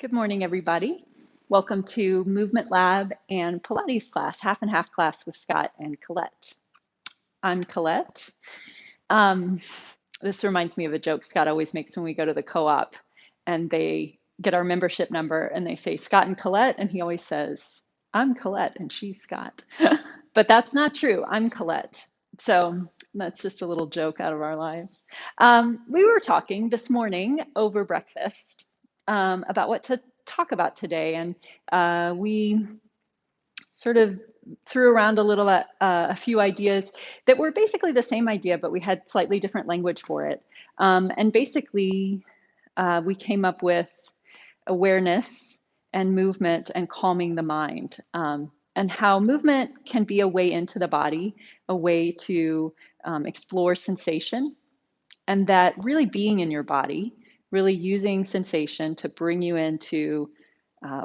Good morning, everybody. Welcome to Movement Lab and Pilates class, half and half class with Scott and Colette. I'm Colette. Um, this reminds me of a joke Scott always makes when we go to the co-op and they get our membership number and they say Scott and Colette, and he always says, I'm Colette and she's Scott. But that's not true. I'm Colette. So that's just a little joke out of our lives. We were talking this morning over breakfast about what to talk about today. And we sort of threw around a few ideas that were basically the same idea, but we had slightly different language for it. And basically, we came up with awareness and movement and calming the mind, and how movement can be a way into the body, a way to explore sensation, and that really being in your body, really using sensation to bring you into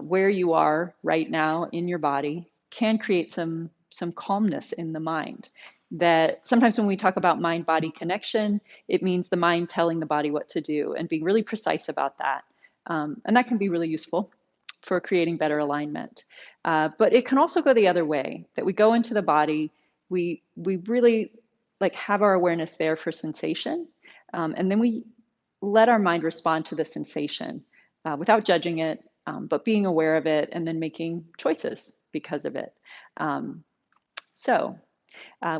where you are right now in your body can create some calmness in the mind. That sometimes when we talk about mind body connection, it means the mind telling the body what to do and being really precise about that. And that can be really useful for creating better alignment. But it can also go the other way, that we go into the body, we really like have our awareness there for sensation, and then we let our mind respond to the sensation without judging it, but being aware of it and then making choices because of it. Um, so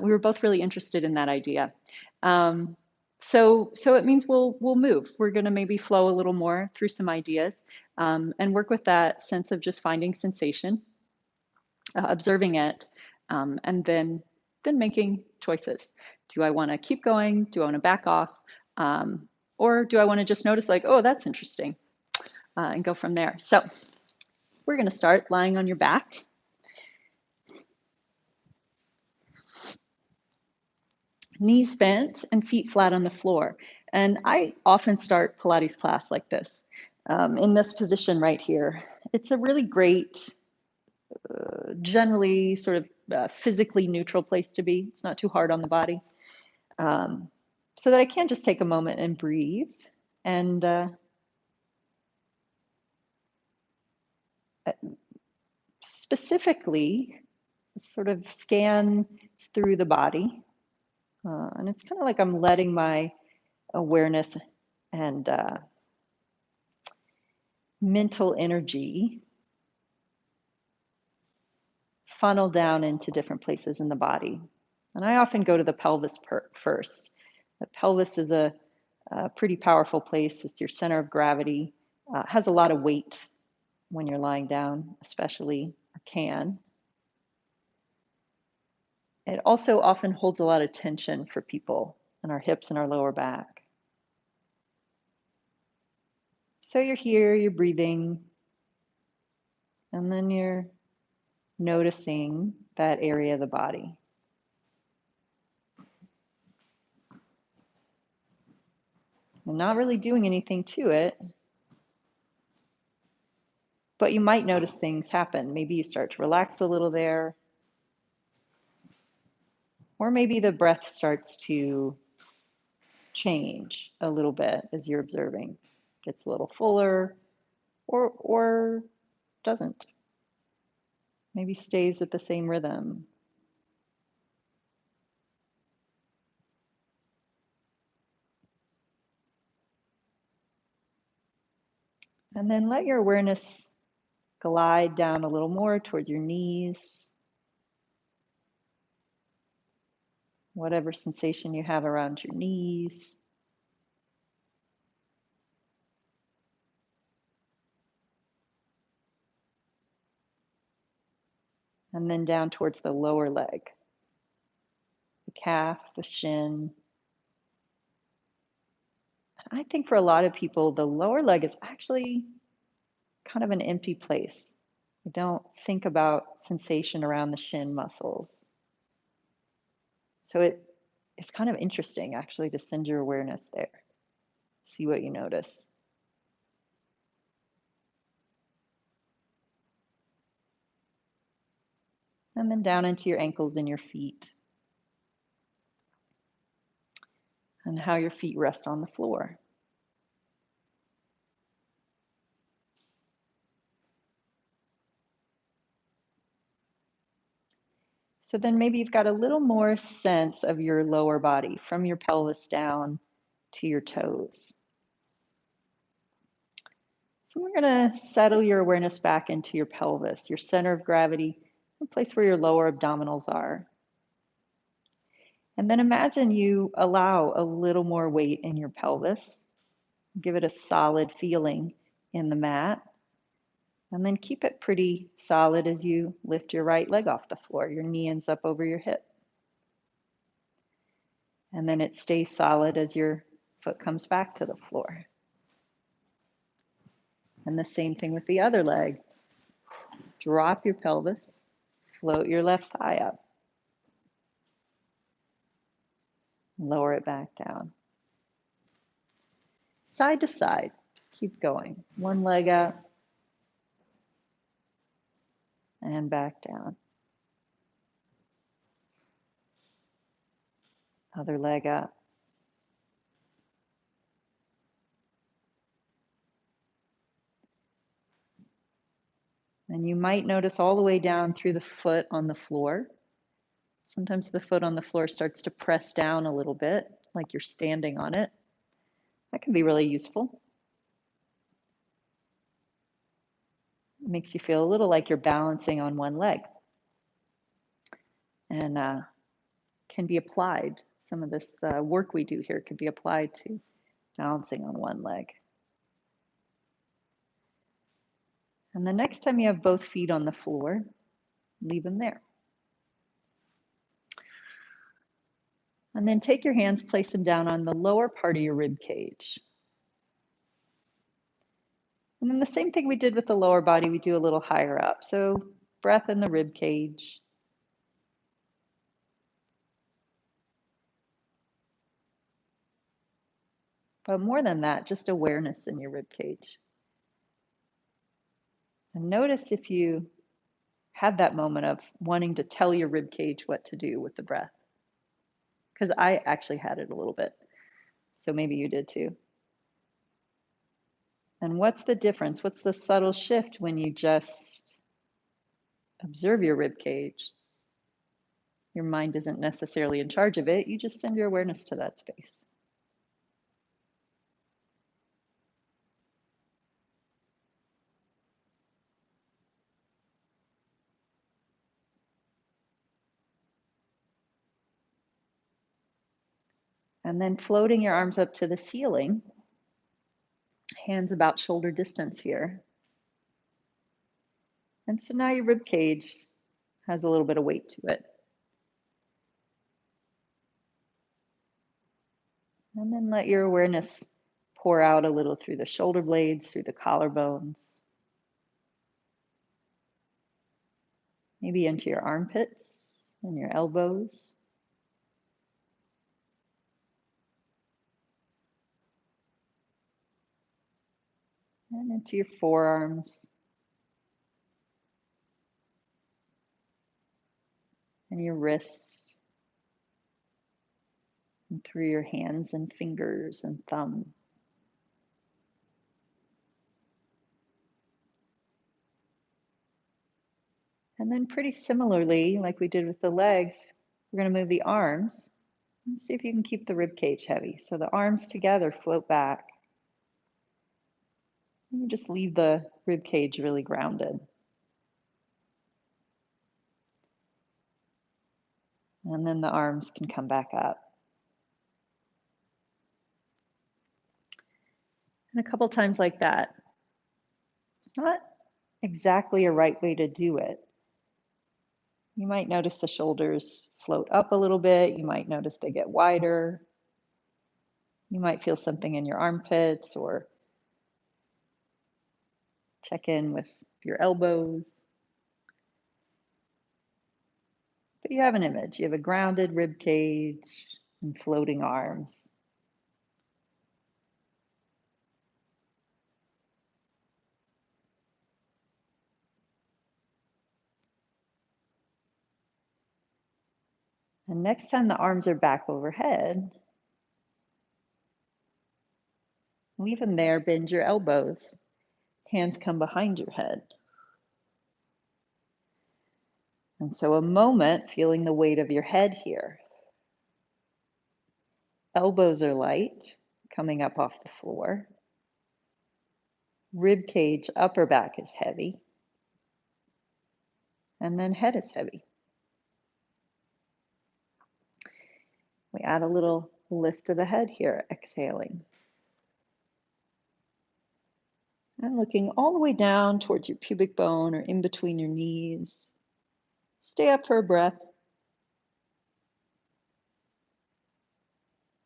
we were both really interested in that idea. So it means we'll move. We're going to maybe flow a little more through some ideas, and work with that sense of just finding sensation, observing it, and then making choices. Do I want to keep going? Do I want to back off? Or do I want to just notice like, oh, that's interesting, and go from there? So we're going to start lying on your back. Knees bent and feet flat on the floor. And I often start Pilates class like this, in this position right here. It's a really great, generally sort of physically neutral place to be. It's not too hard on the body. So that I can just take a moment and breathe and specifically sort of scan through the body. And it's kind of like I'm letting my awareness and mental energy funnel down into different places in the body. And I often go to the pelvis first. The pelvis is a pretty powerful place. It's your center of gravity. Has a lot of weight when you're lying down, especially, or can. It also often holds a lot of tension for people in our hips and our lower back. So you're here, you're breathing, and then you're noticing that area of the body. And not really doing anything to it, but you might notice things happen. Maybe you start to relax a little there, or maybe the breath starts to change a little bit as you're observing. Gets a little fuller, or doesn't. Maybe stays at the same rhythm. And then let your awareness glide down a little more towards your knees. Whatever sensation you have around your knees. And then down towards the lower leg, the calf, the shin. I think for a lot of people, the lower leg is actually kind of an empty place. We don't think about sensation around the shin muscles. So it's kind of interesting actually to send your awareness there. See what you notice. And then down into your ankles and your feet. And how your feet rest on the floor. So then maybe you've got a little more sense of your lower body from your pelvis down to your toes. So we're going to settle your awareness back into your pelvis, your center of gravity, the place where your lower abdominals are. And then imagine you allow a little more weight in your pelvis. Give it a solid feeling in the mat. And then keep it pretty solid as you lift your right leg off the floor. Your knee ends up over your hip. And then it stays solid as your foot comes back to the floor. And the same thing with the other leg. Drop your pelvis, float your left thigh up. Lower it back down. Side to side, keep going. One leg up and back down. Other leg up. And you might notice all the way down through the foot on the floor. Sometimes the foot on the floor starts to press down a little bit, like you're standing on it. That can be really useful. It makes you feel a little like you're balancing on one leg. And can be applied. Some of this work we do here can be applied to balancing on one leg. And the next time you have both feet on the floor, leave them there. And then take your hands, place them down on the lower part of your rib cage. And then the same thing we did with the lower body, we do a little higher up. So breath in the rib cage. But more than that, just awareness in your rib cage. And notice if you have that moment of wanting to tell your rib cage what to do with the breath. Because I actually had it a little bit. So maybe you did too. And what's the difference? What's the subtle shift when you just observe your rib cage? Your mind isn't necessarily in charge of it. You just send your awareness to that space. And then floating your arms up to the ceiling, hands about shoulder distance here. And so now your rib cage has a little bit of weight to it. And then let your awareness pour out a little through the shoulder blades, through the collarbones, maybe into your armpits and your elbows. And into your forearms and your wrists, and through your hands and fingers and thumb. And then pretty similarly, like we did with the legs, we're going to move the arms and see if you can keep the rib cage heavy. So the arms together float back. And you just leave the rib cage really grounded. And then the arms can come back up. And a couple times like that. It's not exactly a right way to do it. You might notice the shoulders float up a little bit. You might notice they get wider. You might feel something in your armpits or check in with your elbows. But you have an image. You have a grounded rib cage and floating arms. And next time the arms are back overhead, leave them there, bend your elbows. Hands come behind your head. And so a moment feeling the weight of your head here. Elbows are light, coming up off the floor. Rib cage, upper back is heavy. And then head is heavy. We add a little lift of the head here, exhaling. And looking all the way down towards your pubic bone or in between your knees. Stay up for a breath.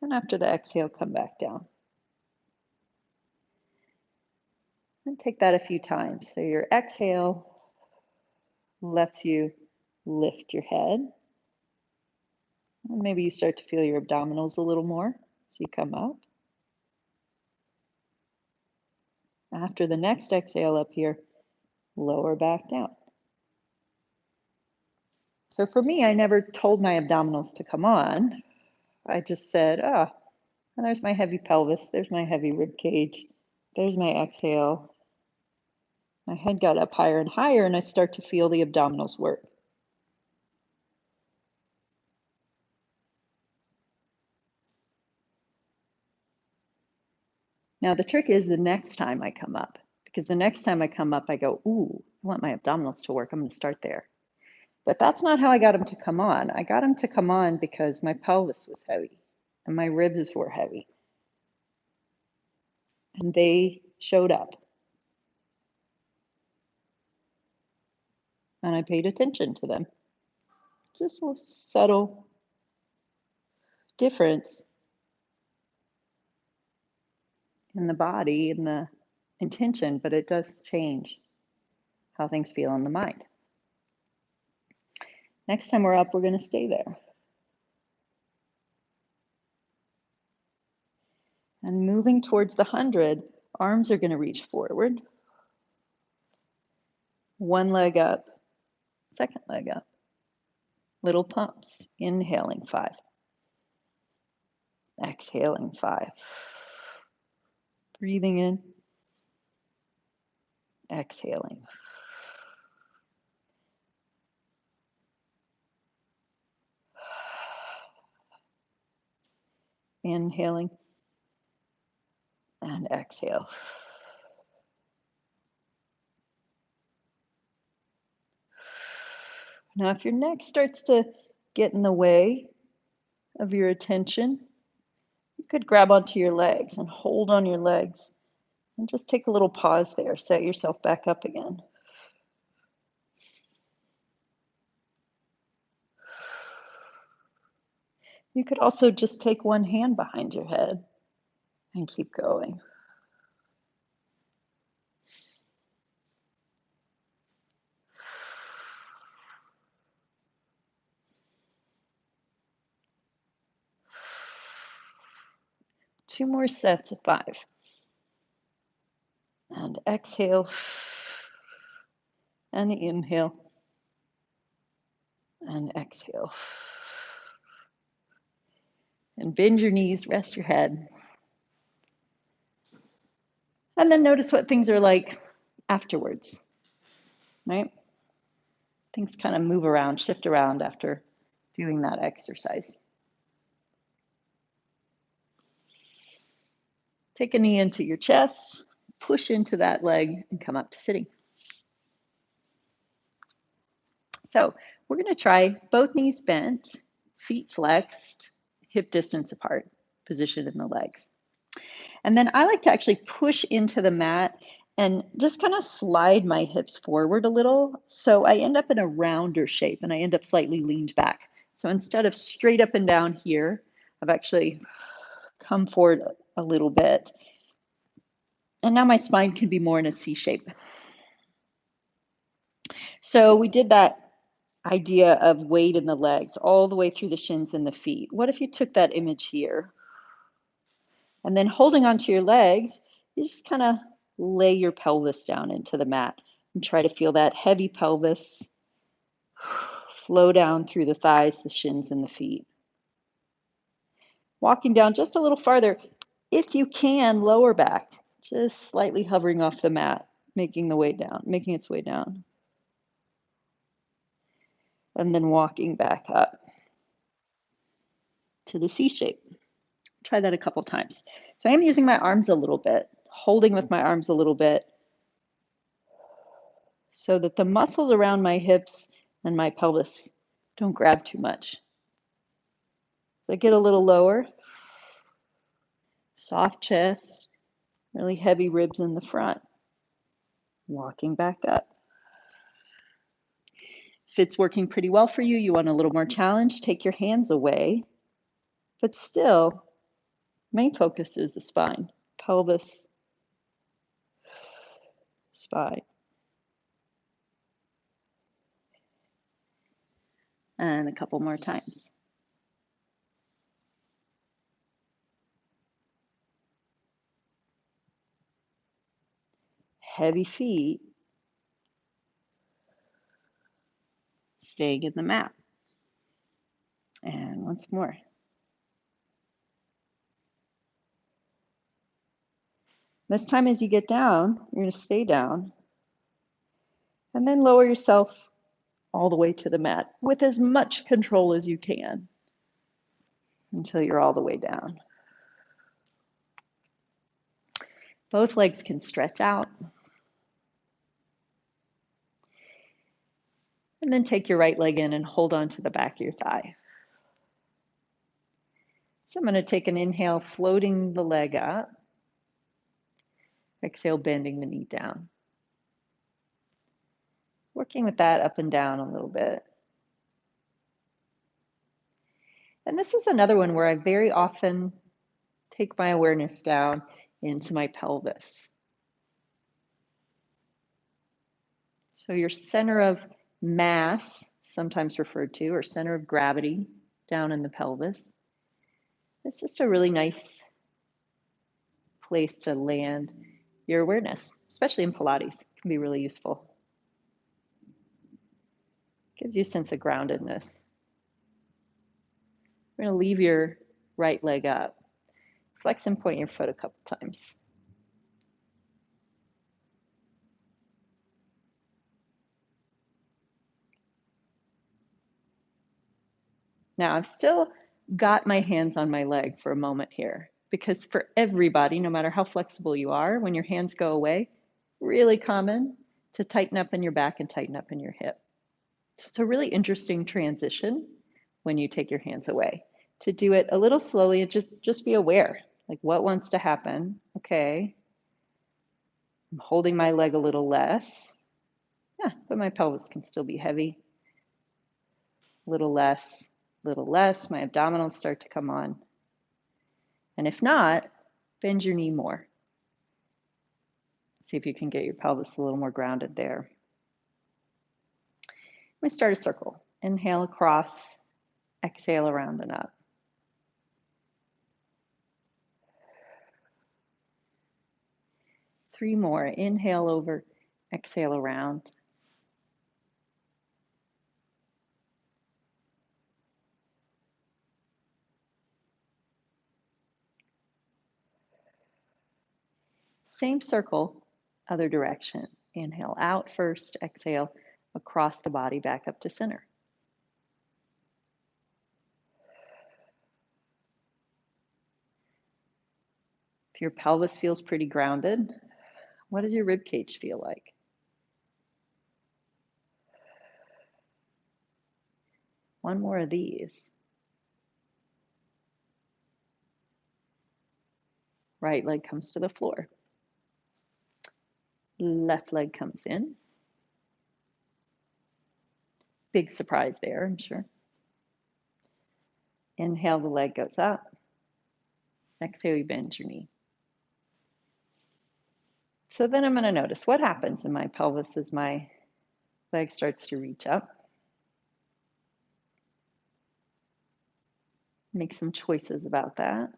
And after the exhale, come back down. And take that a few times. So your exhale lets you lift your head. And maybe you start to feel your abdominals a little more as you come up. After the next exhale up here, lower back down. So for me, I never told my abdominals to come on. I just said, oh, and there's my heavy pelvis, there's my heavy rib cage, there's my exhale. My head got up higher and higher, and I start to feel the abdominals work. Now, the trick is the next time I come up, because the next time I come up, I go, ooh, I want my abdominals to work. I'm going to start there. But that's not how I got them to come on. I got them to come on because my pelvis was heavy and my ribs were heavy. And they showed up. And I paid attention to them. Just a subtle difference in the body and the intention, but it does change how things feel in the mind. Next time we're up, we're going to stay there. And moving towards the 100, arms are going to reach forward. One leg up, second leg up. Little pumps. Inhaling 5. Exhaling 5. Breathing in. Exhaling. Inhaling. And exhale. Now, if your neck starts to get in the way of your attention, you could grab onto your legs and hold on your legs and just take a little pause there. Set yourself back up again. You could also just take one hand behind your head and keep going. Two more sets of 5. And exhale. And inhale. And exhale. And bend your knees, rest your head. And then notice what things are like afterwards, right? Things kind of move around, shift around after doing that exercise. Take a knee into your chest, push into that leg, and come up to sitting. So we're going to try both knees bent, feet flexed, hip distance apart, position in the legs. And then I like to actually push into the mat and just kind of slide my hips forward a little. So I end up in a rounder shape and I end up slightly leaned back. So instead of straight up and down here, I've actually come forward a little bit. And now my spine can be more in a C shape. So we did that idea of weight in the legs all the way through the shins and the feet. What if you took that image here? And then holding onto your legs, you just kind of lay your pelvis down into the mat and try to feel that heavy pelvis flow down through the thighs, the shins, and the feet. Walking down just a little farther, if you can, lower back, just slightly hovering off the mat, making its way down. and then walking back up to the C shape. Try that a couple times. So I am using my arms a little bit, holding with my arms a little bit so that the muscles around my hips and my pelvis don't grab too much. So I get a little lower, soft chest, really heavy ribs in the front, walking back up. If it's working pretty well for you, you want a little more challenge, take your hands away, but still, main focus is the spine, pelvis, spine. And a couple more times. Heavy feet, staying in the mat. And once more. This time as you get down, you're going to stay down and then lower yourself all the way to the mat with as much control as you can until you're all the way down. Both legs can stretch out. And then take your right leg in and hold on to the back of your thigh. So I'm going to take an inhale, floating the leg up. Exhale, bending the knee down. Working with that up and down a little bit. And this is another one where I very often take my awareness down into my pelvis. So your center of mass, sometimes referred to, or center of gravity down in the pelvis. It's just a really nice place to land your awareness, especially in Pilates. It can be really useful. Gives you a sense of groundedness. We're going to leave your right leg up. Flex and point your foot a couple times. Now I've still got my hands on my leg for a moment here, because for everybody, no matter how flexible you are, when your hands go away, really common to tighten up in your back and tighten up in your hip. It's a really interesting transition when you take your hands away. To do it a little slowly and just be aware, like what wants to happen. Okay, I'm holding my leg a little less. Yeah, but my pelvis can still be heavy. Little less, little less. My abdominals start to come on. And if not, bend your knee more. See if you can get your pelvis a little more grounded there. We start a circle. Inhale across, exhale around and up. Three more. Inhale over, exhale around. Same circle, other direction. Inhale out first, exhale across the body back up to center. If your pelvis feels pretty grounded, what does your rib cage feel like? One more of these. Right leg comes to the floor. Left leg comes in. Big surprise there, I'm sure. Inhale, the leg goes up. Exhale, you bend your knee. So then I'm going to notice what happens in my pelvis as my leg starts to reach up. Make some choices about that.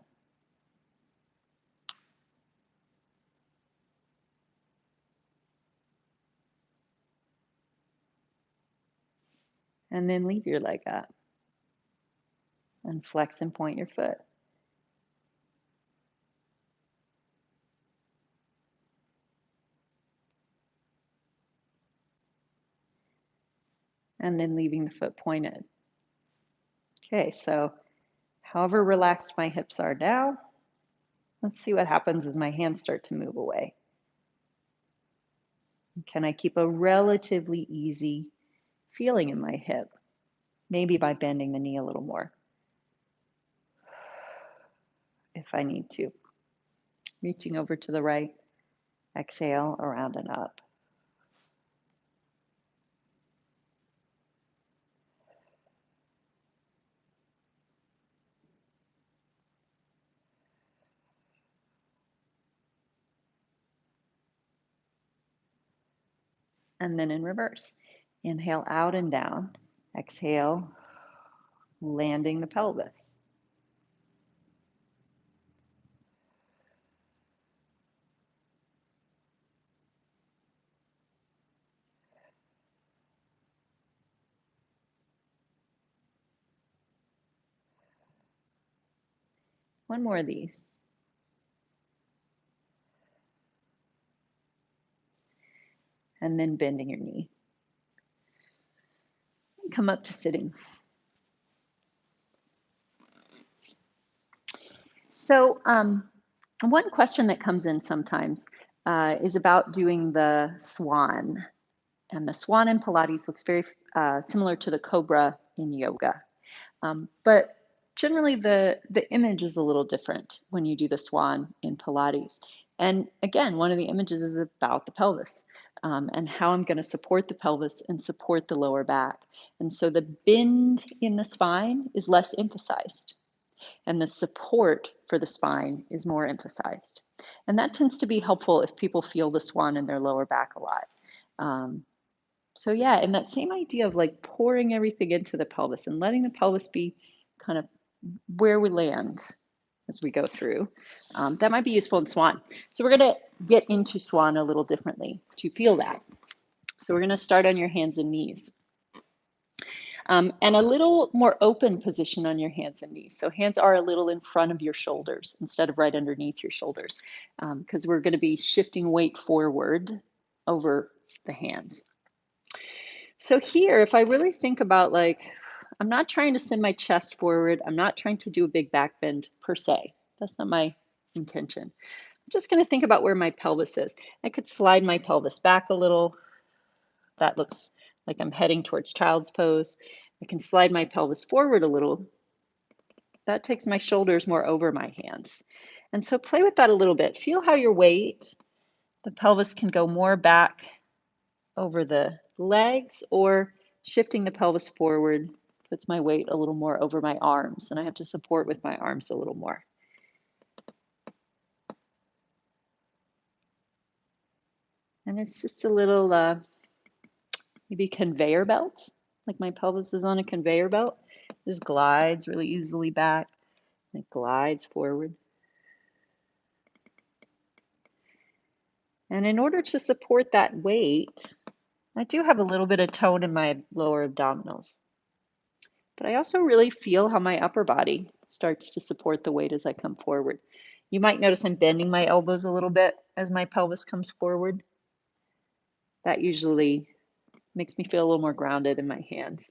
And then leave your leg up. And flex and point your foot. and then leaving the foot pointed. Okay, so however relaxed my hips are now, let's see what happens as my hands start to move away. Can I keep a relatively easy feeling in my hip? Maybe by bending the knee a little more if I need to. Reaching over to the right, exhale, around and up. And then in reverse. Inhale out and down. Exhale, landing the pelvis. One more of these. And then bending your knee. Come up to sitting. So one question that comes in sometimes is about doing the Swan. And the Swan in Pilates looks very similar to the Cobra in yoga. But generally the image is a little different when you do the Swan in Pilates. And again, one of the images is about the pelvis and how I'm going to support the pelvis and support the lower back. And so the bend in the spine is less emphasized, and the support for the spine is more emphasized. And that tends to be helpful if people feel the Swan in their lower back a lot. So yeah, and that same idea of like pouring everything into the pelvis and letting the pelvis be kind of where we land as we go through. That might be useful in Swan. So we're going to get into Swan a little differently to feel that. So we're going to start on your hands and knees. And a little more open position on your hands and knees. So hands are a little in front of your shoulders instead of right underneath your shoulders, because we're going to be shifting weight forward over the hands. So here, if I really think about like, I'm not trying to send my chest forward. I'm not trying to do a big back bend per se. That's not my intention. I'm just going to think about where my pelvis is. I could slide my pelvis back a little. That looks like I'm heading towards child's pose. I can slide my pelvis forward a little. That takes my shoulders more over my hands. And so play with that a little bit. Feel how your weight, the pelvis can go more back over the legs, or shifting the pelvis forward puts my weight a little more over my arms, and I have to support with my arms a little more. And it's just a little maybe conveyor belt, like my pelvis is on a conveyor belt. It just glides really easily back. It glides forward. And in order to support that weight, I do have a little bit of tone in my lower abdominals. But I also really feel how my upper body starts to support the weight as I come forward. You might notice I'm bending my elbows a little bit as my pelvis comes forward. That usually makes me feel a little more grounded in my hands.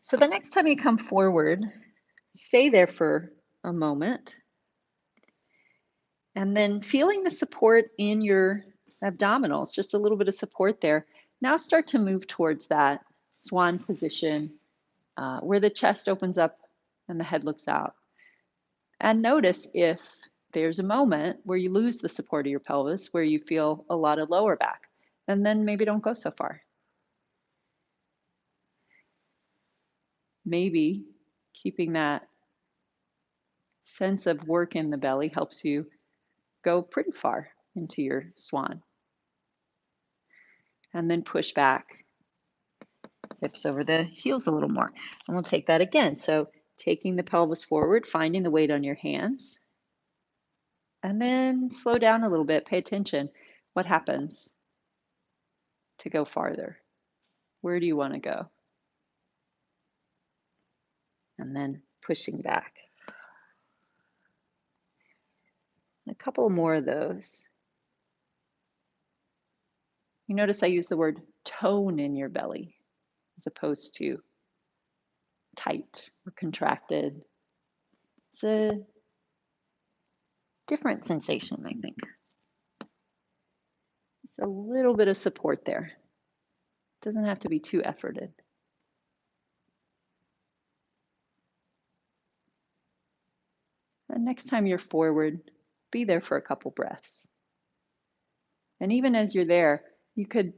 So the next time you come forward, stay there for a moment. And then feeling the support in your abdominals, just a little bit of support there. Now start to move towards that swan position where the chest opens up and the head looks out. And notice if there's a moment where you lose the support of your pelvis, where you feel a lot of lower back, and then maybe don't go so far. Maybe keeping that sense of work in the belly helps you go pretty far into your swan. And then push back, hips over the heels a little more. And we'll take that again. So taking the pelvis forward, finding the weight on your hands, and then slow down a little bit. Pay attention. What happens to go farther? Where do you want to go? And then pushing back. A couple more of those. You notice I use the word tone in your belly as opposed to tight or contracted. It's a different sensation, I think. It's a little bit of support there. It doesn't have to be too efforted. And next time you're forward, be there for a couple breaths. And even as you're there, you could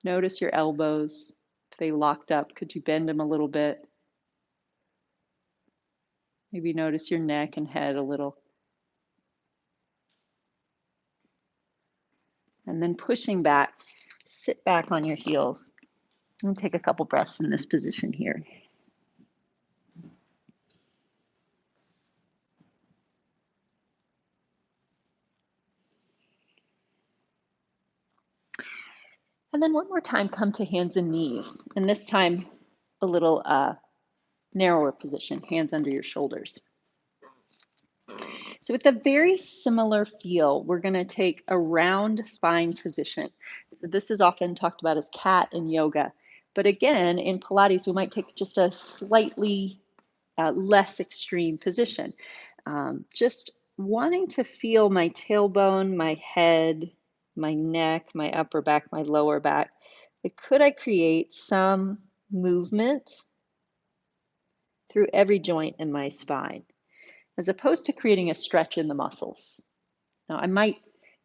notice your elbows. If they locked up, could you bend them a little bit? Maybe notice your neck and head a little. And then pushing back, sit back on your heels and take a couple breaths in this position here. And then one more time, come to hands and knees. And this time, a little narrower position, hands under your shoulders. So with a very similar feel, we're going to take a round spine position. So this is often talked about as cat in yoga. But again, in Pilates, we might take just a slightly less extreme position. Just wanting to feel my tailbone, my head, my neck, my upper back, my lower back. But could I create some movement through every joint in my spine, as opposed to creating a stretch in the muscles? Now, I might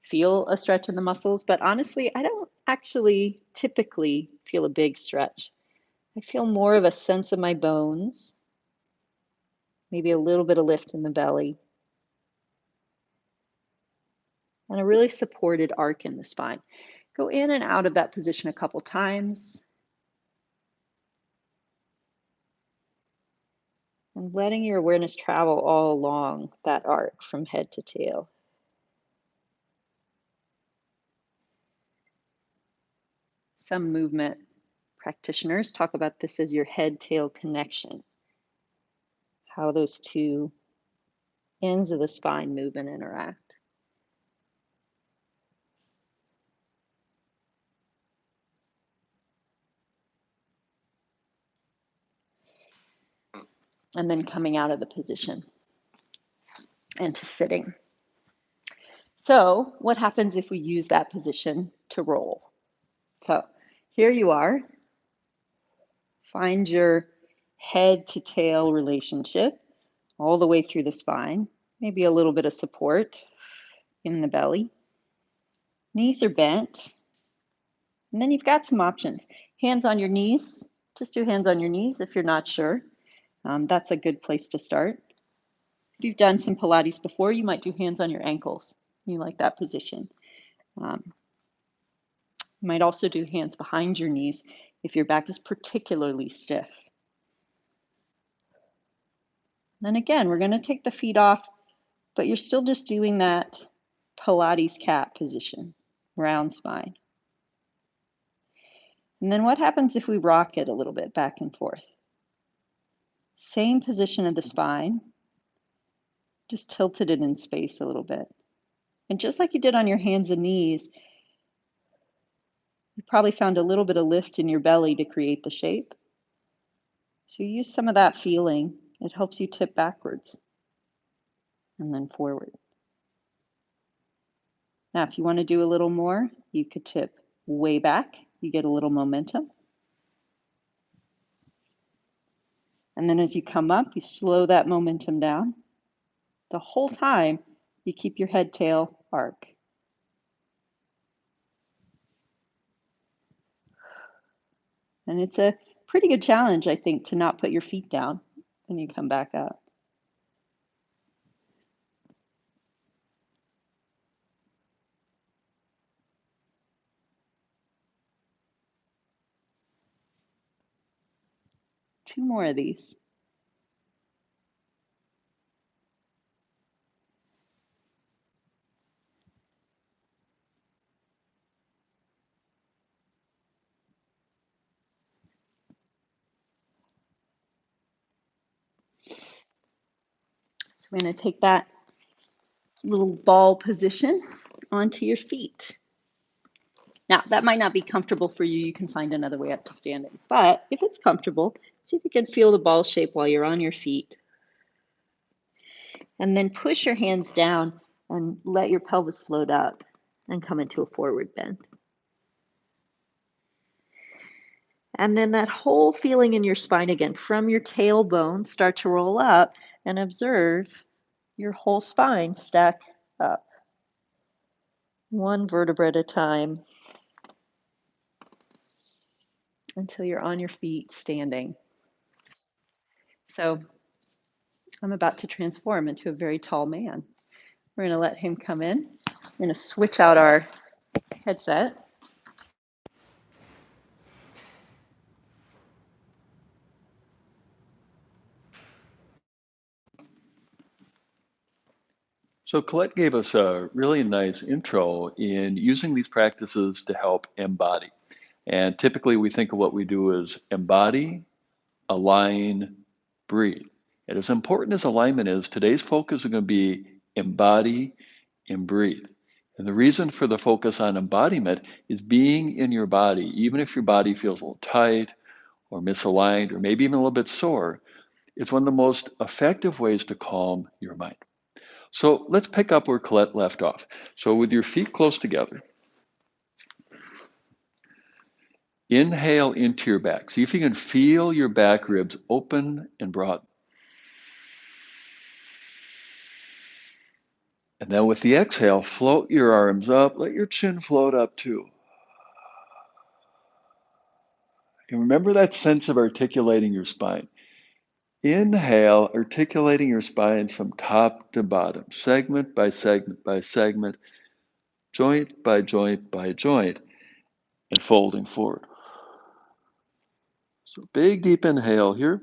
feel a stretch in the muscles, but honestly, I don't actually typically feel a big stretch. I feel more of a sense of my bones, maybe a little bit of lift in the belly, and a really supported arc in the spine. Go in and out of that position a couple times, and letting your awareness travel all along that arc from head to tail. Some movement practitioners talk about this as your head-tail connection, how those two ends of the spine move and interact. And then coming out of the position and to sitting. So what happens if we use that position to roll? So here you are. Find your head to tail relationship all the way through the spine. Maybe a little bit of support in the belly. Knees are bent. And then you've got some options. Hands on your knees. Just do hands on your knees if you're not sure. That's a good place to start. If you've done some Pilates before, you might do hands on your ankles. You like that position. You might also do hands behind your knees if your back is particularly stiff. Then again, we're going to take the feet off, but you're still just doing that Pilates cat position, round spine. And then what happens if we rock it a little bit back and forth? Same position of the spine, just tilted it in space a little bit. And just like you did on your hands and knees, you probably found a little bit of lift in your belly to create the shape. So use some of that feeling. It helps you tip backwards and then forward. Now, if you want to do a little more, you could tip way back. You get a little momentum. And then as you come up, you slow that momentum down. The whole time, you keep your head tail arc. And it's a pretty good challenge, I think, to not put your feet down when you come back up. Two more of these. So we're going to take that little ball position onto your feet. Now, that might not be comfortable for you. You can find another way up to standing. But if it's comfortable, see if you can feel the ball shape while you're on your feet. And then push your hands down and let your pelvis float up and come into a forward bend. And then that whole feeling in your spine again, from your tailbone, start to roll up and observe your whole spine stack up. One vertebra at a time until you're on your feet standing. So I'm about to transform into a very tall man. We're going to let him come in. We're going to switch out our headset. So Colette gave us a really nice intro in using these practices to help embody. And typically we think of what we do as embody, align, breathe. And as important as alignment is, today's focus is going to be embody and breathe. And the reason for the focus on embodiment is being in your body, even if your body feels a little tight or misaligned or maybe even a little bit sore, it's one of the most effective ways to calm your mind. So let's pick up where Colette left off. So with your feet close together, inhale into your back. See if you can feel your back ribs open and broad. And then with the exhale, float your arms up. Let your chin float up too. And remember that sense of articulating your spine. Inhale, articulating your spine from top to bottom, segment by segment by segment, joint by joint by joint, and folding forward. So big deep inhale here.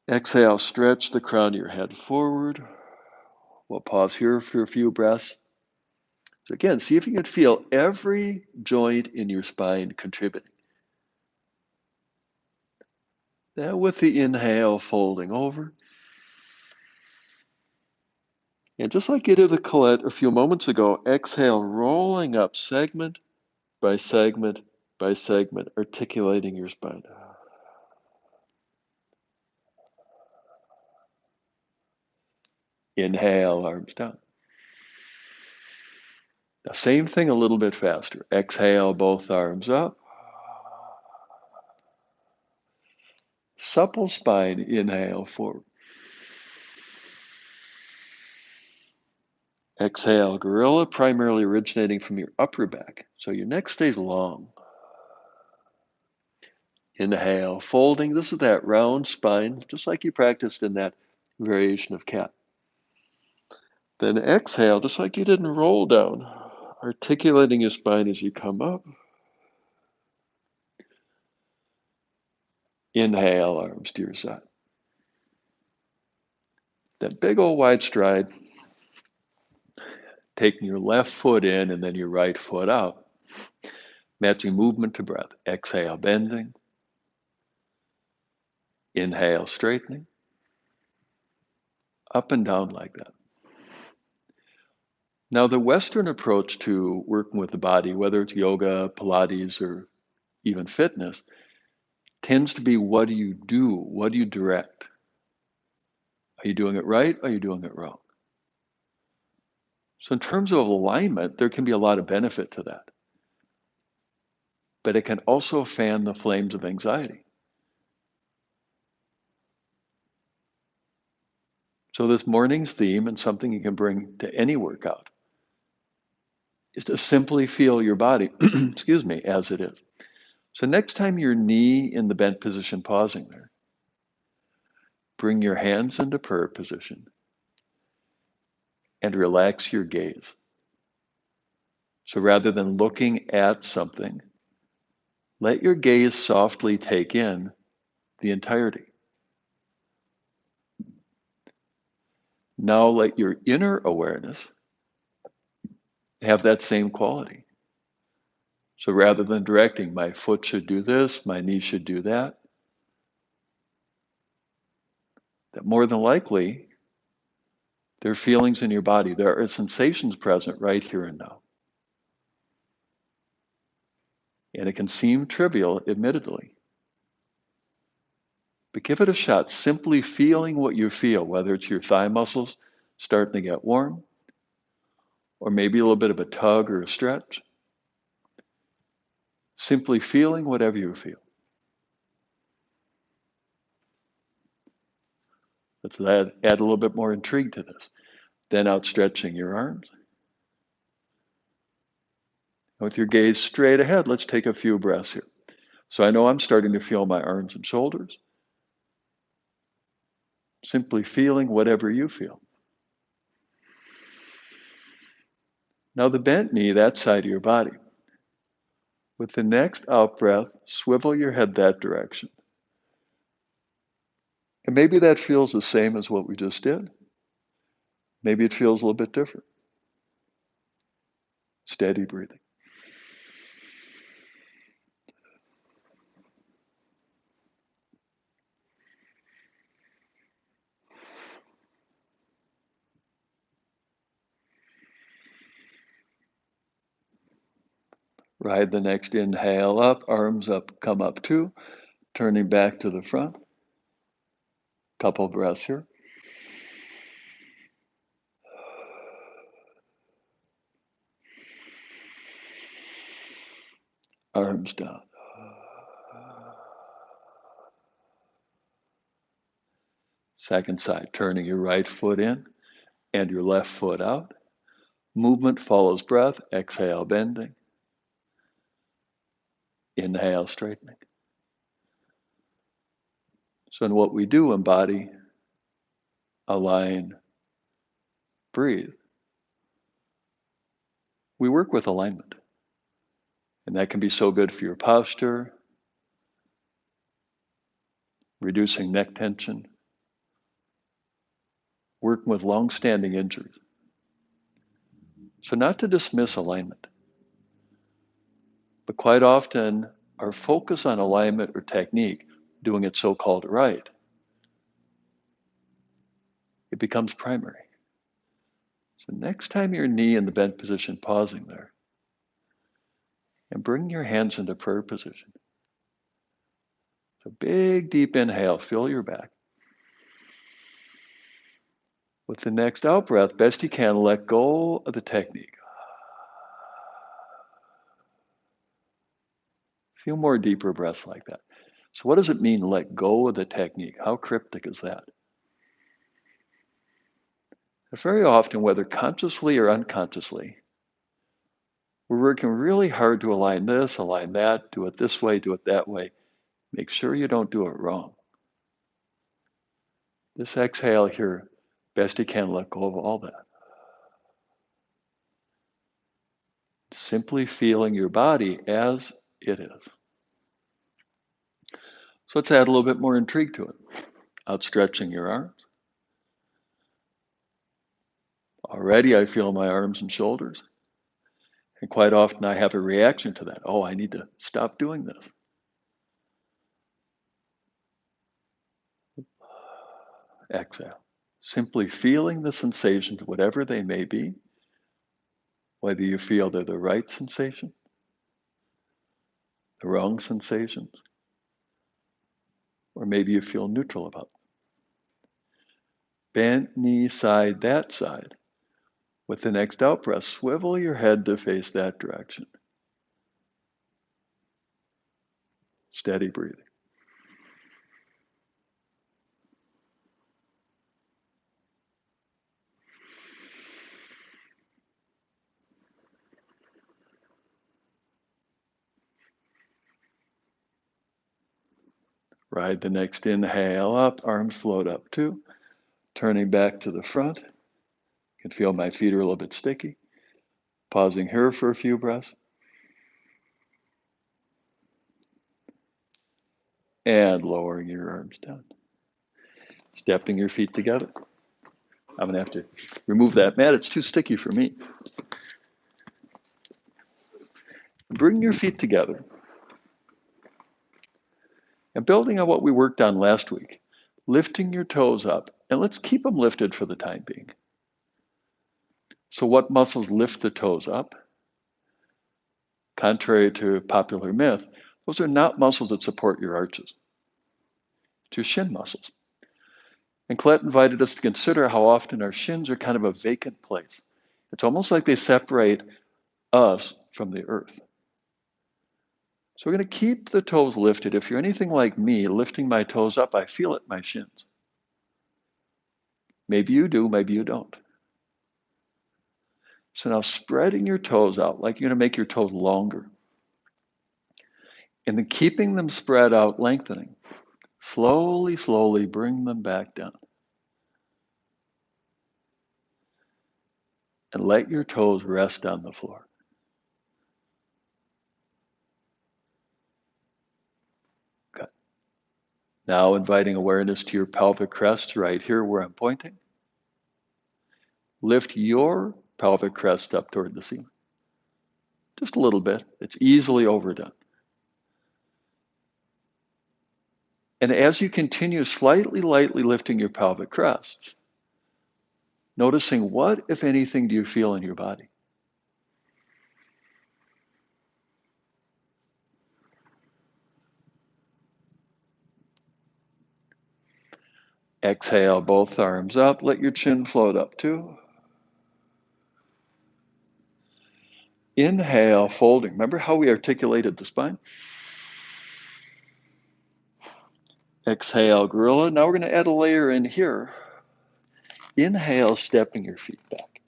Exhale, stretch the crown of your head forward. We'll pause here for a few breaths. So again, see if you can feel every joint in your spine contributing. Then with the inhale, folding over. And just like you did with Colette a few moments ago, exhale, rolling up segment by segment by segment, articulating your spine. Inhale, arms down. Now, same thing a little bit faster. Exhale, both arms up. Supple spine, inhale forward. Exhale, gorilla, primarily originating from your upper back. So your neck stays long. Inhale, folding. This is that round spine, just like you practiced in that variation of cat. Then exhale, just like you did in roll down, articulating your spine as you come up. Inhale, arms to your side. That big old wide stride, taking your left foot in and then your right foot out. Matching movement to breath. Exhale, bending. Inhale, straightening. Up and down like that. Now, the Western approach to working with the body, whether it's yoga, Pilates, or even fitness, tends to be what do you do? What do you direct? Are you doing it right? Are you doing it wrong? So in terms of alignment, there can be a lot of benefit to that. But it can also fan the flames of anxiety. So this morning's theme, and something you can bring to any workout, is to simply feel your body, excuse me, as it is. So next time your knee in the bent position, pausing there, bring your hands into prayer position and relax your gaze. So rather than looking at something, let your gaze softly take in the entirety. Now let your inner awareness have that same quality. So rather than directing, my foot should do this, my knee should do that more than likely, There are feelings in your body. There are sensations present right here and now. And it can seem trivial, admittedly. But give it a shot, simply feeling what you feel, whether it's your thigh muscles starting to get warm, or maybe a little bit of a tug or a stretch. Simply feeling whatever you feel. Let's add a little bit more intrigue to this. Then outstretching your arms. With your gaze straight ahead, let's take a few breaths here. So I know I'm starting to feel my arms and shoulders. Simply feeling whatever you feel. Now the bent knee, that side of your body. With the next out breath, swivel your head that direction. And maybe that feels the same as what we just did. Maybe it feels a little bit different. Steady breathing. Ride the next inhale up, arms up, come up two, turning back to the front. Couple breaths here. Arms down. Second side, turning your right foot in and your left foot out. Movement follows breath. Exhale, bending. Inhale, straightening. So in what we do, embody, align, breathe, we work with alignment. And that can be so good for your posture, reducing neck tension, working with long-standing injuries. So not to dismiss alignment, but quite often our focus on alignment or technique, doing it so-called right, it becomes primary. So next time your knee in the bent position, pausing there, and bring your hands into prayer position. So big, deep inhale, fill your back. With the next out breath, best you can, let go of the technique. Feel more deeper breaths like that. So what does it mean, let go of the technique? How cryptic is that? Very often, whether consciously or unconsciously, we're working really hard to align this, align that, do it this way, do it that way. Make sure you don't do it wrong. This exhale here, best you can, let go of all that. Simply feeling your body as it is. So let's add a little bit more intrigue to it. Outstretching your arms. Already I feel my arms and shoulders. And quite often I have a reaction to that. Oh, I need to stop doing this. Exhale. Simply feeling the sensations, whatever they may be, whether you feel they're the right sensation, the wrong sensations, or maybe you feel neutral about them. Bent knee side, that side. With the next out breath, swivel your head to face that direction. Steady breathing. Ride the next inhale up, arms float up too. Turning back to the front. You can feel my feet are a little bit sticky. Pausing here for a few breaths. And lowering your arms down. Stepping your feet together. I'm going to have to remove that mat. It's too sticky for me. Bring your feet together. And building on what we worked on last week, lifting your toes up. And let's keep them lifted for the time being. So what muscles lift the toes up? Contrary to popular myth, those are not muscles that support your arches. It's your shin muscles. And Colette invited us to consider how often our shins are kind of a vacant place. It's almost like they separate us from the earth. So we're going to keep the toes lifted. If you're anything like me, lifting my toes up, I feel it in my shins. Maybe you do, maybe you don't. So now spreading your toes out, like you're going to make your toes longer. And then keeping them spread out, lengthening. Slowly, slowly bring them back down. And let your toes rest on the floor. Good. Now inviting awareness to your pelvic crest right here where I'm pointing. Lift your pelvic crest up toward the ceiling. Just a little bit. It's easily overdone. And as you continue slightly, lightly lifting your pelvic crest, noticing what, if anything, do you feel in your body? Exhale, both arms up. Let your chin float up too. Inhale, folding. Remember how we articulated the spine? Exhale, gorilla. Now we're going to add a layer in here. Inhale, stepping your feet back.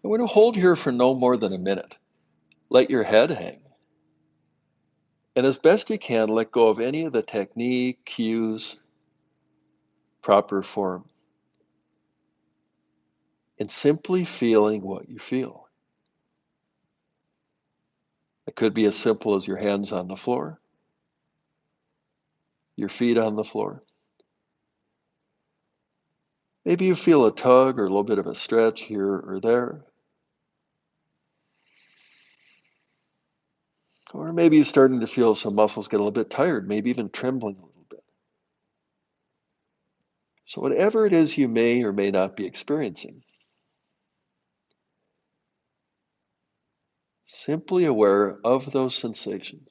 And we're going to hold here for no more than a minute. Let your head hang. And as best you can, let go of any of the technique, cues, proper form. And simply feeling what you feel. It could be as simple as your hands on the floor, your feet on the floor. Maybe you feel a tug or a little bit of a stretch here or there. Or maybe you're starting to feel some muscles get a little bit tired, maybe even trembling a little bit. So whatever it is you may or may not be experiencing, simply aware of those sensations.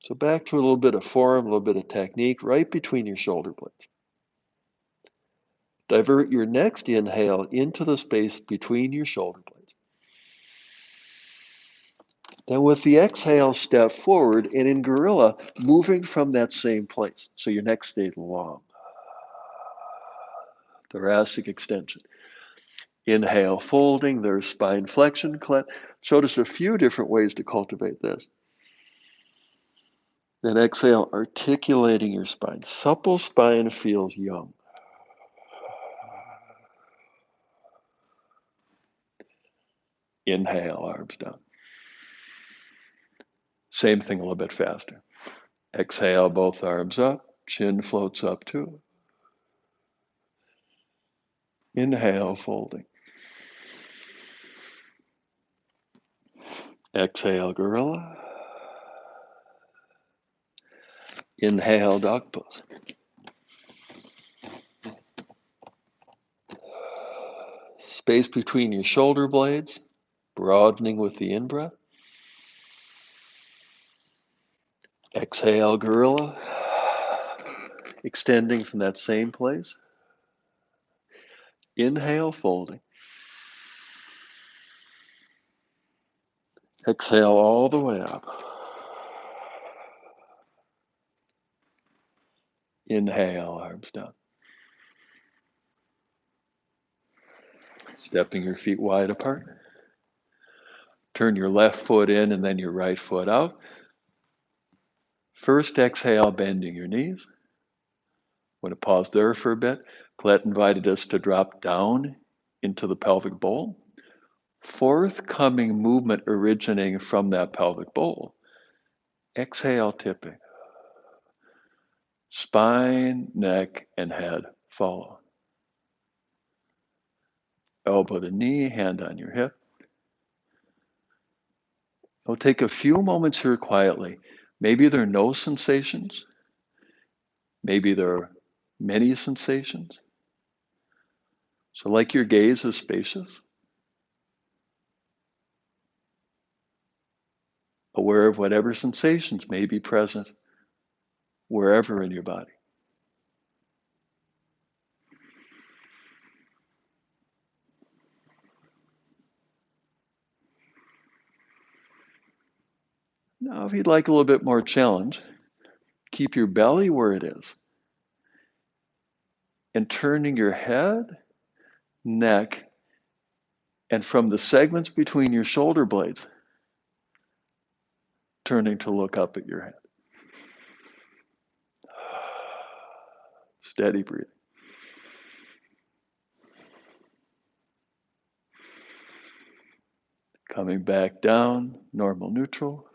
So back to a little bit of form, a little bit of technique, right between your shoulder blades. Divert your next inhale into the space between your shoulder blades. Then with the exhale, step forward, and in gorilla, moving from that same place. So your neck stays long. Thoracic extension. Inhale, folding. There's spine flexion. Colette showed us a few different ways to cultivate this. Then exhale, articulating your spine. Supple spine feels young. Inhale, arms down. Same thing a little bit faster. Exhale, both arms up. Chin floats up too. Inhale, folding. Exhale, gorilla. Inhale, dog pose. Space between your shoulder blades, broadening with the in-breath. Exhale, gorilla. Extending from that same place. Inhale, folding. Exhale all the way up. Inhale, arms down. Stepping your feet wide apart. Turn your left foot in and then your right foot out. First exhale, bending your knees. I'm going to pause there for a bit. Colette invited us to drop down into the pelvic bowl. Forthcoming movement originating from that pelvic bowl. Exhale, tipping. Spine, neck, and head follow. Elbow to knee, hand on your hip. We'll take a few moments here quietly. Maybe there are no sensations. Maybe there are many sensations. So like your gaze is spacious, aware of whatever sensations may be present wherever in your body. Now, if you'd like a little bit more challenge, keep your belly where it is and turning your head, neck, and from the segments between your shoulder blades, turning to look up at your head. Steady breathing. Coming back down, normal neutral.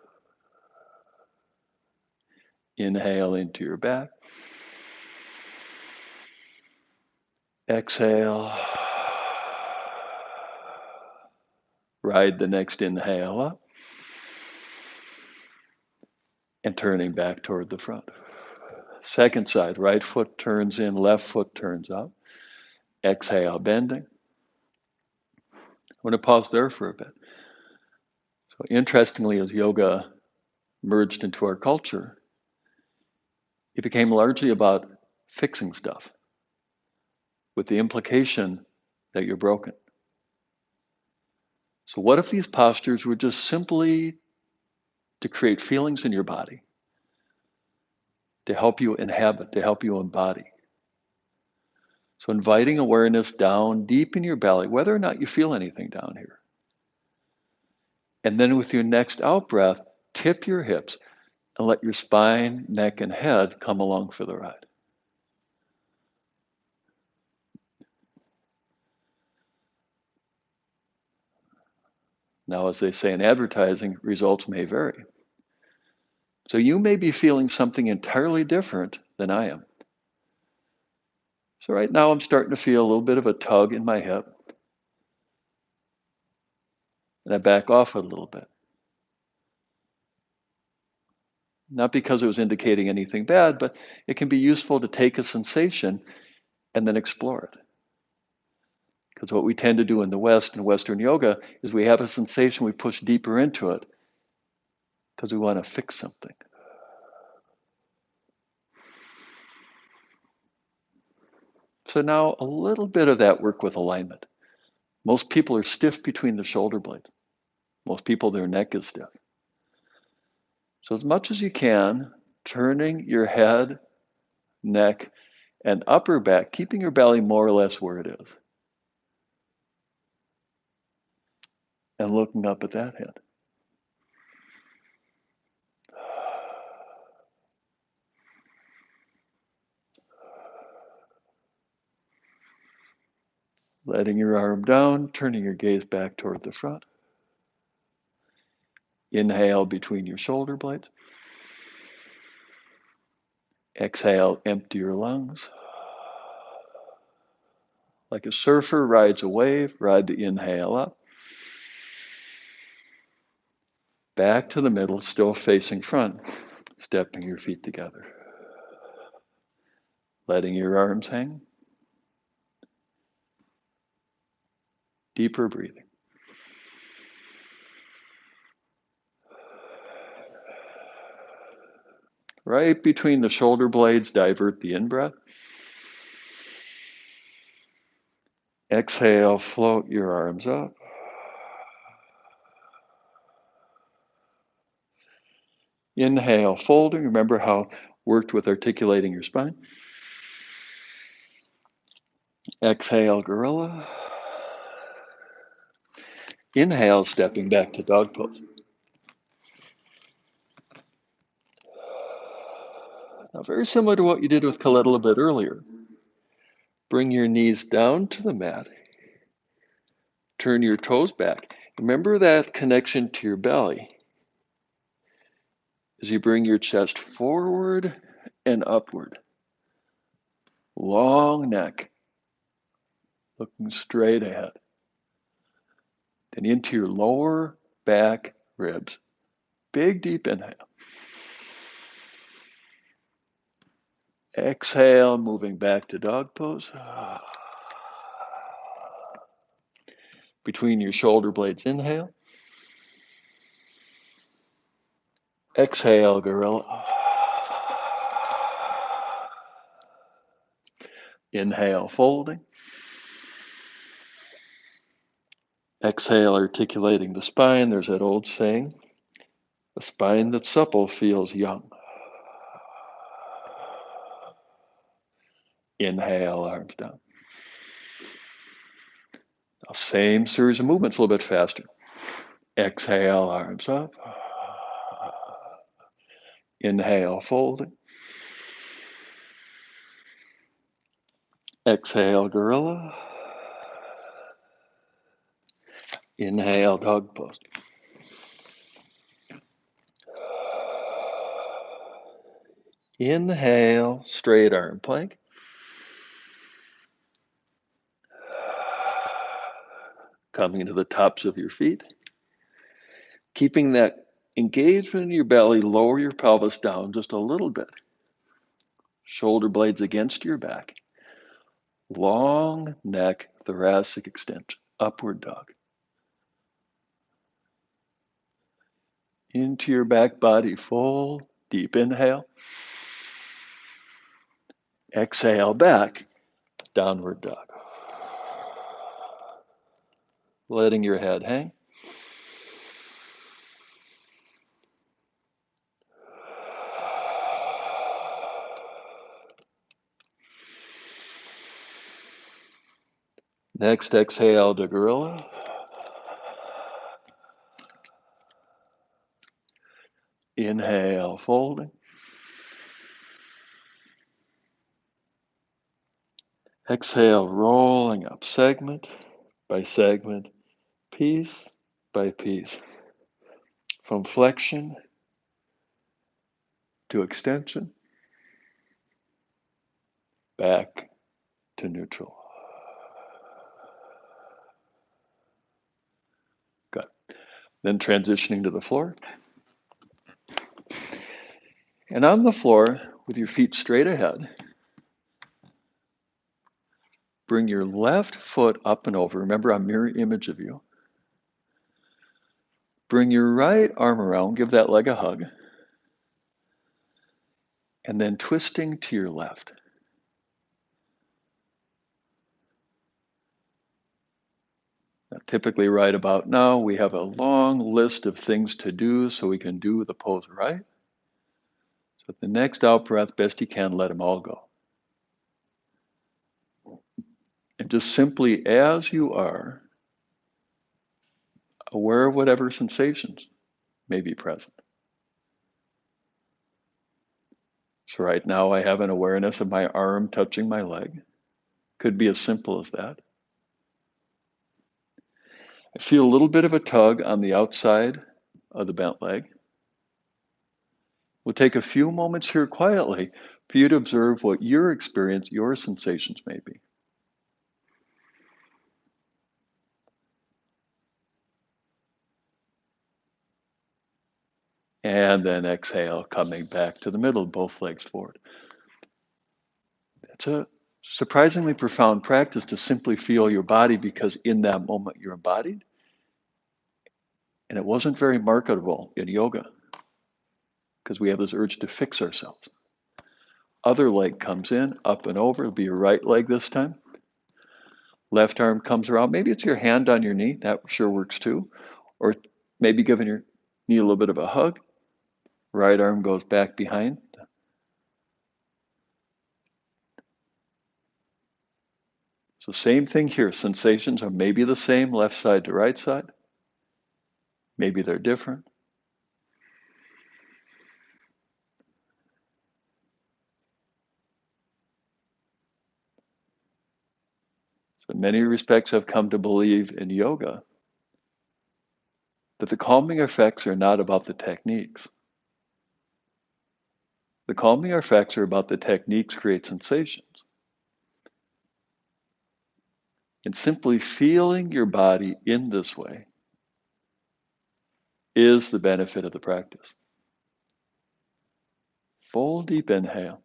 Inhale into your back. Exhale. Ride the next inhale up. And turning back toward the front. Second side, right foot turns in, left foot turns up. Exhale, bending. I'm going to pause there for a bit. So interestingly, as yoga merged into our culture, it became largely about fixing stuff with the implication that you're broken. So what if these postures were just simply to create feelings in your body, to help you inhabit, to help you embody? So inviting awareness down deep in your belly, whether or not you feel anything down here. And then with your next out breath, tip your hips and let your spine, neck, and head come along for the ride. Now, as they say in advertising, results may vary. So you may be feeling something entirely different than I am. So right now I'm starting to feel a little bit of a tug in my hip. And I back off a little bit. Not because it was indicating anything bad, but it can be useful to take a sensation and then explore it. Because what we tend to do in the West, in Western yoga, is we have a sensation, we push deeper into it because we want to fix something. So now a little bit of that work with alignment. Most people are stiff between the shoulder blades. Most people, their neck is stiff. So as much as you can, turning your head, neck, and upper back, keeping your belly more or less where it is. And looking up at that head. Letting your arm down, turning your gaze back toward the front. Inhale between your shoulder blades. Exhale, empty your lungs. Like a surfer rides a wave, ride the inhale up. Back to the middle, still facing front, stepping your feet together. Letting your arms hang. Deeper breathing. Right between the shoulder blades, divert the in-breath. Exhale, float your arms up. Inhale, folding. Remember how it worked with articulating your spine. Exhale, gorilla. Inhale, stepping back to dog pose. Now, very similar to what you did with Colette a little bit earlier. Bring your knees down to the mat. Turn your toes back. Remember that connection to your belly as you bring your chest forward and upward. Long neck, looking straight ahead. Then into your lower back ribs. Big, deep inhale. Exhale, moving back to dog pose. Between your shoulder blades, inhale. Exhale, gorilla. Inhale, folding. Exhale, articulating the spine. There's that old saying, a spine that's supple feels young. Inhale, arms down. Now, same series of movements, a little bit faster. Exhale, arms up. Inhale, folding. Exhale, gorilla. Inhale, dog pose. Inhale, straight arm plank. Coming to the tops of your feet. Keeping that engagement in your belly, lower your pelvis down just a little bit. Shoulder blades against your back. Long neck, thoracic extension. Upward dog. Into your back body, full, deep inhale. Exhale back, downward dog. Letting your head hang. Next, exhale to gorilla. Inhale, folding. Exhale, rolling up segment by segment, piece by piece. From flexion to extension, back to neutral. Good. Then transitioning to the floor. And on the floor, with your feet straight ahead, bring your left foot up and over. Remember, I'm mirror image of you. Bring your right arm around, give that leg a hug. And then twisting to your left. Now, typically right about now, we have a long list of things to do so we can do the pose right. So at the next out breath, best you can, let them all go. And just simply as you are, aware of whatever sensations may be present. So right now I have an awareness of my arm touching my leg. Could be as simple as that. I feel a little bit of a tug on the outside of the bent leg. We'll take a few moments here quietly for you to observe what your experience, your sensations may be. And then exhale, coming back to the middle, both legs forward. It's a surprisingly profound practice to simply feel your body, because in that moment you're embodied. And it wasn't very marketable in yoga because we have this urge to fix ourselves. Other leg comes in, up and over. It'll be your right leg this time. Left arm comes around. Maybe it's your hand on your knee. That sure works too. Or maybe giving your knee a little bit of a hug. Right arm goes back behind. So same thing here. Sensations are maybe the same, left side to right side. Maybe they're different. So in many respects, I've come to believe in yoga that the calming effects are not about the techniques. The calming effects are about the techniques create sensations. And simply feeling your body in this way is the benefit of the practice. Full deep inhale.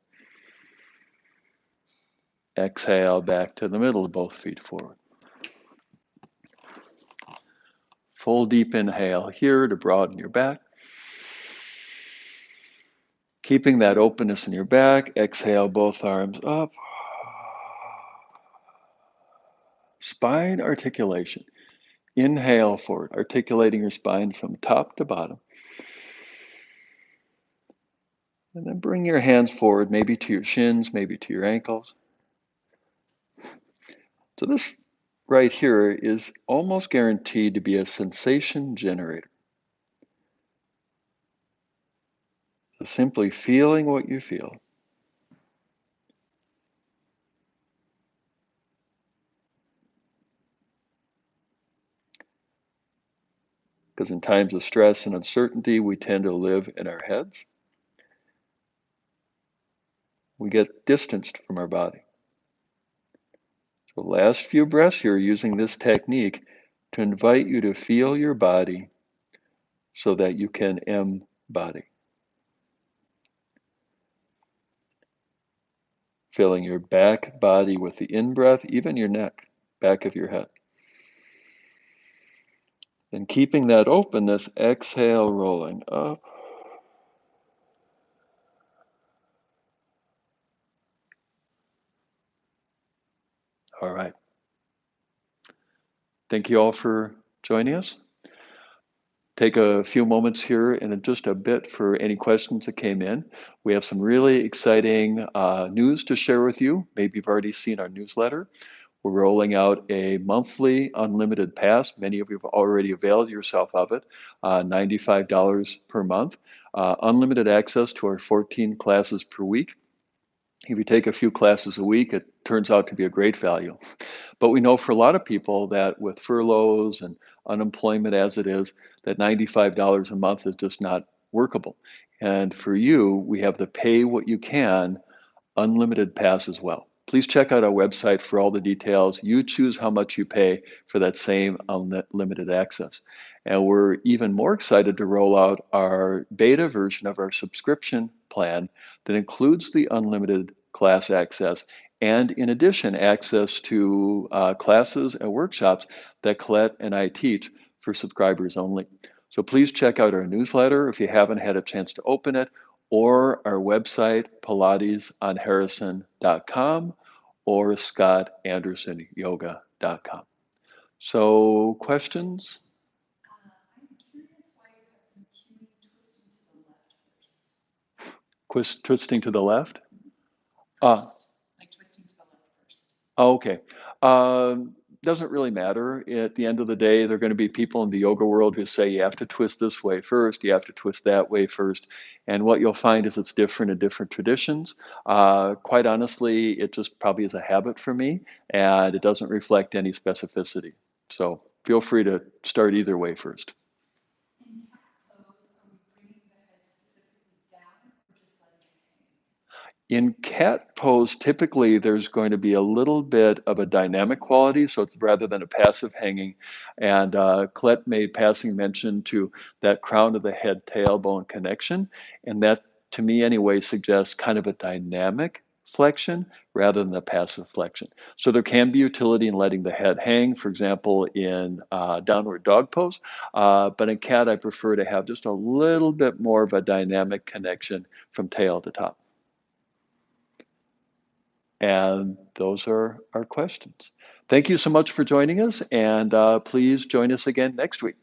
Exhale back to the middle of both feet forward. Full deep inhale here to broaden your back. Keeping that openness in your back, exhale both arms up. Spine articulation. Inhale forward, articulating your spine from top to bottom. And then bring your hands forward, maybe to your shins, maybe to your ankles. So this right here is almost guaranteed to be a sensation generator. So simply feeling what you feel. Because in times of stress and uncertainty, we tend to live in our heads. We get distanced from our body. So last few breaths here using this technique to invite you to feel your body so that you can embody. Filling your back body with the in-breath, even your neck, back of your head. And keeping that openness, exhale, rolling up. All right. Thank you all for joining us. Take a few moments here and just a bit for any questions that came in. We have some really exciting news to share with you. Maybe you've already seen our newsletter. We're rolling out a monthly unlimited pass. Many of you have already availed yourself of it, $95 per month. Unlimited access to our 14 classes per week. If you take a few classes a week, it turns out to be a great value. But we know for a lot of people that with furloughs and unemployment as it is, that $95 a month is just not workable. And for you, we have the pay what you can unlimited pass as well. Please check out our website for all the details. You choose how much you pay for that same unlimited access. And we're even more excited to roll out our beta version of our subscription plan that includes the unlimited class access and in addition, access to classes and workshops that Colette and I teach for subscribers only. So please check out our newsletter if you haven't had a chance to open it, or our website, pilatesonharrison.com or scottandersonyoga.com. So questions? I'm curious why you have been twisting Twisting to the left? to the left first. Like twisting to the left first. Okay. Doesn't really matter. At the end of the day, there are going to be people in the yoga world who say you have to twist this way first, you have to twist that way first. And what you'll find is it's different in different traditions. Quite honestly, it just probably is a habit for me, and it doesn't reflect any specificity. So feel free to start either way first. In cat pose, are we bringing the head specifically down or just letting it hang? In cat pose, typically there's going to be a little bit of a dynamic quality, so it's rather than a passive hanging. And Colette made passing mention to that crown of the head tailbone connection, and that, to me anyway, suggests kind of a dynamic flexion rather than a passive flexion. So there can be utility in letting the head hang, for example, in downward dog pose, but in cat I prefer to have just a little bit more of a dynamic connection from tail to top. And those are our questions. Thank you so much for joining us, and please join us again next week.